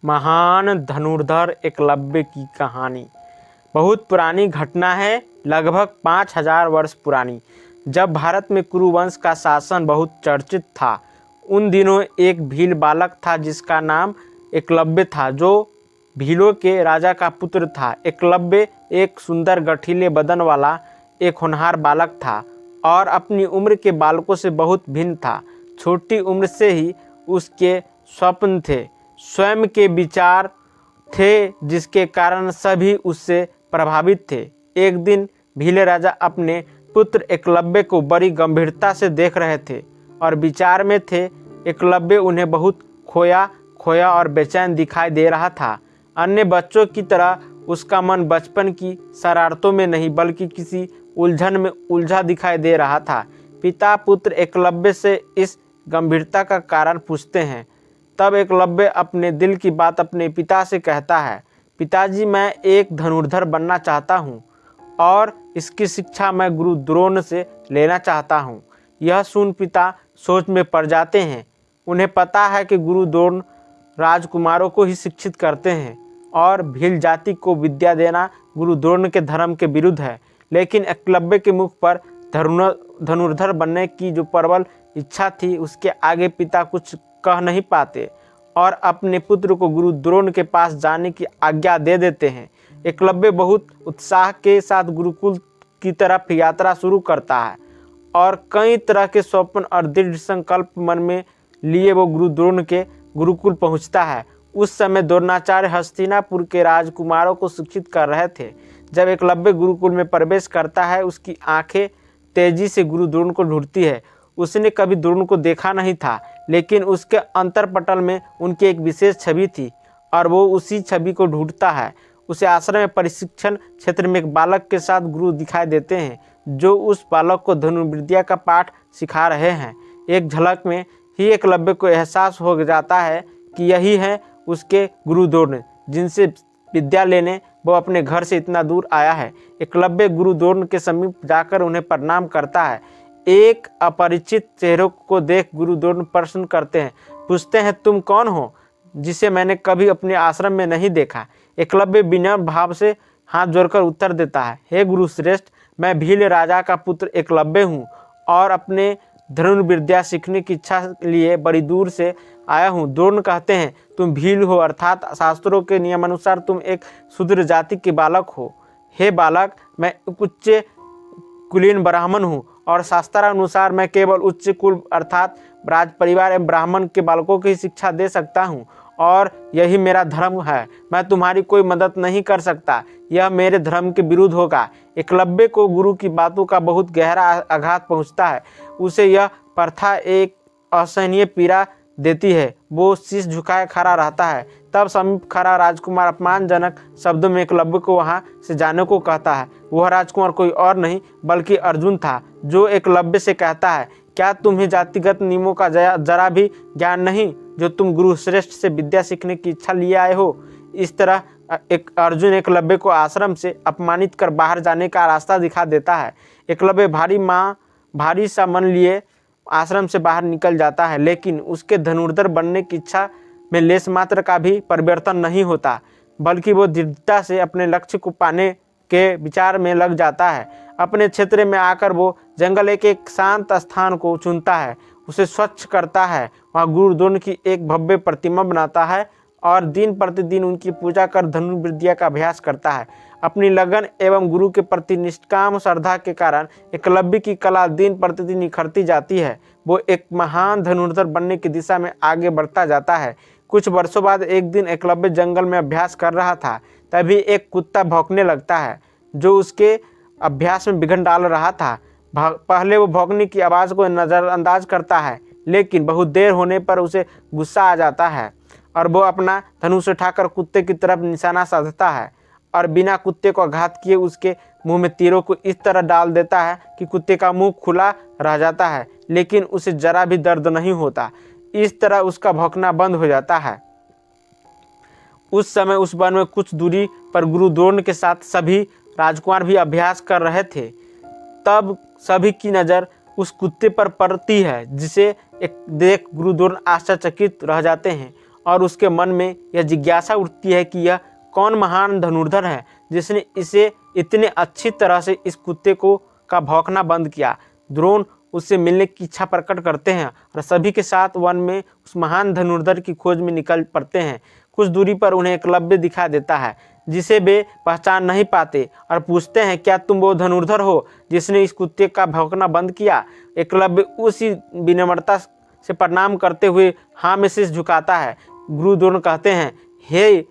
महान धनुर्धर एकलव्य की कहानी बहुत पुरानी घटना है, लगभग 5000 वर्ष पुरानी। जब भारत में कुरुवंश का शासन बहुत चर्चित था, उन दिनों एक भील बालक था जिसका नाम एकलव्य था, जो भीलों के राजा का पुत्र था। एकलव्य एक सुंदर गठीले बदन वाला एक होनहार बालक था और अपनी उम्र के बालकों से बहुत भिन्न था। छोटी उम्र से ही उसके स्वप्न थे, स्वयं के विचार थे, जिसके कारण सभी उससे प्रभावित थे। एक दिन भीले राजा अपने पुत्र एकलव्य को बड़ी गंभीरता से देख रहे थे और विचार में थे। एकलव्य उन्हें बहुत खोया खोया और बेचैन दिखाई दे रहा था। अन्य बच्चों की तरह उसका मन बचपन की शरारतों में नहीं बल्कि किसी उलझन में उलझा दिखाई दे रहा था। पिता पुत्र एकलव्य से इस गंभीरता का कारण पूछते हैं। तब एकलव्य अपने दिल की बात अपने पिता से कहता है, पिताजी, मैं एक धनुर्धर बनना चाहता हूँ और इसकी शिक्षा मैं गुरु द्रोण से लेना चाहता हूँ। यह सुन पिता सोच में पड़ जाते हैं। उन्हें पता है कि गुरु द्रोण राजकुमारों को ही शिक्षित करते हैं और भील जाति को विद्या देना गुरु द्रोण के धर्म के विरुद्ध है। लेकिन एकलव्य के मुख पर धनुर्धर बनने की जो प्रबल इच्छा थी, उसके आगे पिता कुछ कह नहीं पाते और अपने पुत्र को गुरु द्रोण के पास जाने की आज्ञा दे देते हैं। एकलव्य बहुत उत्साह के साथ गुरुकुल की तरफ यात्रा शुरू करता है और कई तरह के स्वप्न और दृढ़ संकल्प मन में लिए वो गुरु द्रोण के गुरुकुल पहुंचता है। उस समय द्रोणाचार्य हस्तिनापुर के राजकुमारों को शिक्षित कर रहे थे। जब एकलव्य गुरुकुल में प्रवेश करता है, उसकी आंखें तेजी से गुरु द्रोण को ढूंढती है। उसने कभी द्रोण को देखा नहीं था, लेकिन उसके अंतरपटल में उनकी एक विशेष छवि थी और वो उसी छवि को ढूंढता है। उसे आश्रम में प्रशिक्षण क्षेत्र में एक बालक के साथ गुरु दिखाई देते हैं, जो उस बालक को धनुर्विद्या का पाठ सिखा रहे हैं। एक झलक में ही एकलव्य को एहसास हो जाता है कि यही है उसके गुरु द्रोण, जिनसे विद्या लेने वो अपने घर से इतना दूर आया है। एकलव्य गुरु द्रोण के समीप जाकर उन्हें प्रणाम करता है। एक अपरिचित चेहरे को देख गुरु द्रोण प्रश्न करते हैं, पूछते हैं, तुम कौन हो, जिसे मैंने कभी अपने आश्रम में नहीं देखा। एकलव्य विनम्र भाव से हाथ जोड़कर उत्तर देता है, हे गुरु श्रेष्ठ, मैं भील राजा का पुत्र एकलव्य हूँ और अपने धनुर्विद्या सीखने की इच्छा लिए बड़ी दूर से आया हूँ। द्रोण कहते हैं, तुम भील हो, अर्थात शास्त्रों के नियमानुसार तुम एक शूद्र जाति के बालक हो। हे बालक, मैं उच्च कुलीन ब्राह्मण हूँ और शास्त्रानुसार मैं केवल उच्च कुल अर्थात राज परिवार एवं ब्राह्मण के बालकों की शिक्षा दे सकता हूँ और यही मेरा धर्म है। मैं तुम्हारी कोई मदद नहीं कर सकता, यह मेरे धर्म के विरुद्ध होगा। एकलव्य को गुरु की बातों का बहुत गहरा आघात पहुँचता है। उसे यह प्रथा एक असहनीय पीड़ा देती है। वो शीश झुकाए खड़ा रहता है। तब समीप खड़ा राजकुमार अपमानजनक शब्दों में एकलव्य को वहां से जाने को कहता है। वह राजकुमार कोई और नहीं बल्कि अर्जुन था, जो एकलव्य से कहता है, क्या तुम्हें जातिगत नियमों का जरा भी ज्ञान नहीं, जो तुम गुरु श्रेष्ठ से विद्या सीखने की इच्छा लिए आए हो। इस तरह एक अर्जुन एकलव्य को आश्रम से अपमानित कर बाहर जाने का रास्ता दिखा देता है। एकलव्य भारी सा मन लिए आश्रम से बाहर निकल जाता है, लेकिन उसके धनुर्धर बनने की इच्छा में लेश मात्र का भी परिवर्तन नहीं होता, बल्कि वो दृढ़ता से अपने लक्ष्य को पाने के विचार में लग जाता है। अपने क्षेत्र में आकर वो जंगल एक शांत स्थान को चुनता है, उसे स्वच्छ करता है, वहाँ गुरु द्रोण की एक भव्य प्रतिमा बनाता है और दिन प्रतिदिन उनकी पूजा कर धनुर्विद्या का अभ्यास करता है। अपनी लगन एवं गुरु के प्रति निष्काम श्रद्धा के कारण एकलव्य की कला दिन प्रतिदिन निखरती जाती है। वो एक महान धनुर्धर बनने की दिशा में आगे बढ़ता जाता है। कुछ वर्षों बाद एक दिन एकलव्य जंगल में अभ्यास कर रहा था, तभी एक कुत्ता भौंकने लगता है, जो उसके अभ्यास में विघ्न डाल रहा था। पहले वो भौंकने की आवाज़ को नज़रअंदाज करता है, लेकिन बहुत देर होने पर उसे गुस्सा आ जाता है और वो अपना धनुष उठाकर कुत्ते की तरफ निशाना साधता है और बिना कुत्ते को आघात किए उसके मुंह में तीरों को इस तरह डाल देता है कि कुत्ते का मुंह खुला रह जाता है, लेकिन उसे जरा भी दर्द नहीं होता। इस तरह उसका भौंकना बंद हो जाता है। उस समय उस वन में कुछ दूरी पर गुरु द्रोण के साथ सभी राजकुमार भी अभ्यास कर रहे थे। तब सभी की नज़र उस कुत्ते पर पड़ती है, जिसे एक देख गुरु द्रोण आश्चर्यचकित रह जाते हैं और उसके मन में यह जिज्ञासा उठती है कि यह कौन महान धनुर्धर है जिसने इसे इतने अच्छी तरह से इस कुत्ते को का भौंकना बंद किया। द्रोण उससे मिलने की इच्छा प्रकट करते हैं और सभी के साथ वन में उस महान धनुर्धर की खोज में निकल पड़ते हैं। कुछ दूरी पर उन्हें एकलव्य दिखा देता है जिसे वे पहचान नहीं पाते और पूछते हैं, क्या तुम वो धनुर्धर हो जिसने इस कुत्ते का भौंकना बंद किया? एकलव्य उसी विनम्रता से प्रणाम करते हुए हाँ में शीश झुकाता है। गुरु द्रोण कहते हैं, हे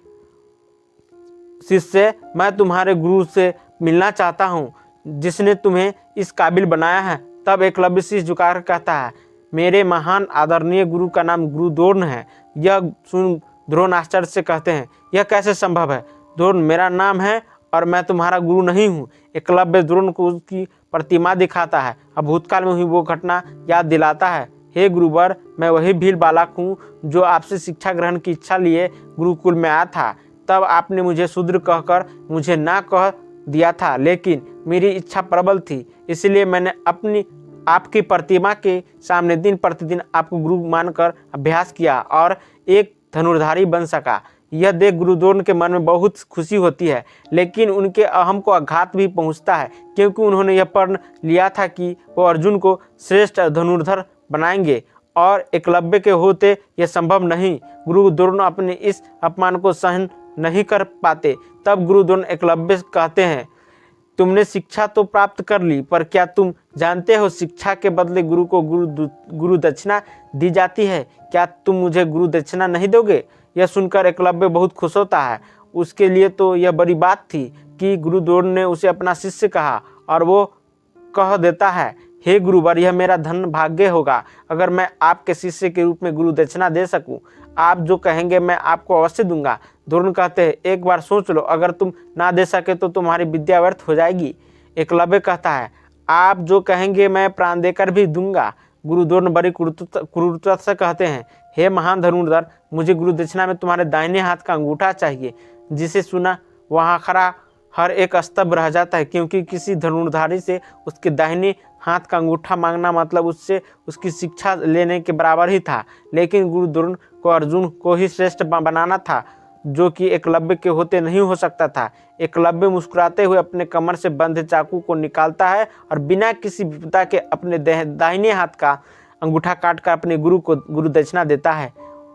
शिष्य, मैं तुम्हारे गुरु से मिलना चाहता हूँ जिसने तुम्हें इस काबिल बनाया है। तब एकलव्य शीश झुकाकर कहता है, मेरे महान आदरणीय गुरु का नाम गुरु द्रोण है। यह सुन द्रोण आश्चर्य से कहते हैं, यह कैसे संभव है? द्रोण, मेरा नाम है और मैं तुम्हारा गुरु नहीं हूँ। एकलव्य द्रोण को उसकी प्रतिमा दिखाता है और भूतकाल में हुई वो घटना याद दिलाता है। हे गुरुवर, मैं वही भील बालक हूँ जो आपसे शिक्षा ग्रहण की इच्छा लिए गुरुकुल में आया था। तब आपने मुझे शूद्र कहकर मुझे ना कह दिया था, लेकिन मेरी इच्छा प्रबल थी, इसलिए मैंने आपकी प्रतिमा के सामने दिन प्रतिदिन आपको गुरु मानकर अभ्यास किया और एक धनुर्धारी बन सका। यह देख गुरु द्रोण के मन में बहुत खुशी होती है, लेकिन उनके अहम को आघात भी पहुंचता है क्योंकि उन्होंने यह प्रण लिया था कि वो अर्जुन को श्रेष्ठ धनुर्धर बनाएंगे और एकलव्य के होते यह संभव नहीं। गुरु द्रोण अपने इस अपमान को सहन नहीं कर पाते। तब गुरु द्रोण एकलव्य कहते हैं, तुमने शिक्षा तो प्राप्त कर ली, पर क्या तुम जानते हो शिक्षा के बदले गुरु को गुरु दक्षिणा दी जाती है? क्या तुम मुझे गुरु दक्षिणा नहीं दोगे? यह सुनकर एकलव्य बहुत खुश होता है। उसके लिए तो यह बड़ी बात थी कि गुरु द्रोण ने उसे अपना शिष्य कहा और वो कह देता है, हे गुरुवर, यह मेरा धन भाग्य होगा अगर मैं आपके शिष्य के रूप में गुरु दक्षिणा दे सकूं। आप जो कहेंगे मैं आपको अवश्य दूंगा। द्रोण कहते हैं, एक बार सोच लो, अगर तुम ना दे सके तो तुम्हारी विद्या व्यर्थ हो जाएगी। एकलव्य कहता है, आप जो कहेंगे मैं प्राण देकर भी दूंगा। गुरु द्रोण बड़ी क्रूरता से कहते हैं, हे महान धनुर्धर, मुझे गुरु दक्षिणा में तुम्हारे दाहिने हाथ का अंगूठा चाहिए। जिसे सुना वहाँ खड़ा हर एक स्तब्ध रह जाता है, क्योंकि किसी धनुर्धारी से उसके दाहिने हाथ का अंगूठा मांगना मतलब उससे उसकी शिक्षा लेने के बराबर ही था। लेकिन गुरु द्रोण को अर्जुन को ही श्रेष्ठ बनाना था, जो कि एकलव्य के होते नहीं हो सकता था। एकलव्य मुस्कुराते हुए अपने कमर से बंधे चाकू को निकालता है और बिना किसी विपदा के अपने दाहिने हाथ का अंगूठा काटकर अपने गुरु को गुरु दक्षिणा देता है।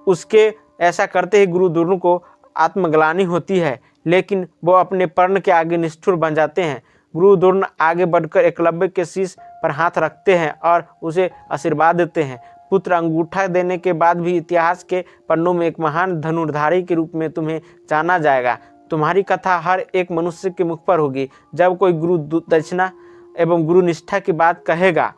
उसके ऐसा करते ही गुरु द्रोण को आत्मग्लानि होती है, लेकिन वो अपने प्रण के आगे निष्ठुर बन जाते हैं। गुरु द्रोण आगे बढ़कर एकलव्य के शीश पर हाथ रखते हैं और उसे आशीर्वाद देते हैं। पुत्र, अंगूठा देने के बाद भी इतिहास के पन्नों में एक महान धनुर्धारी के रूप में तुम्हें जाना जाएगा। तुम्हारी कथा हर एक मनुष्य के मुख पर होगी जब कोई गुरु दक्षिणा एवं गुरु निष्ठा की बात कहेगा।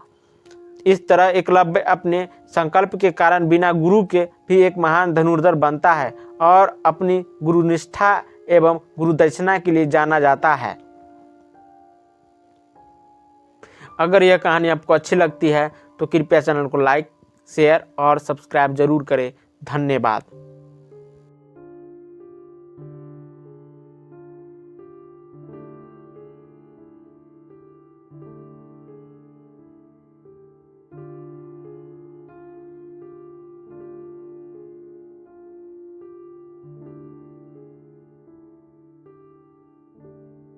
इस तरह एकलव्य अपने संकल्प के कारण बिना गुरु के भी एक महान धनुर्धर बनता है और अपनी गुरु निष्ठा एवं गुरु दक्षिणा के लिए जाना जाता है। अगर यह कहानी आपको अच्छी लगती है तो कृपया चैनल को लाइक, शेयर और सब्सक्राइब जरूर करें। धन्यवाद।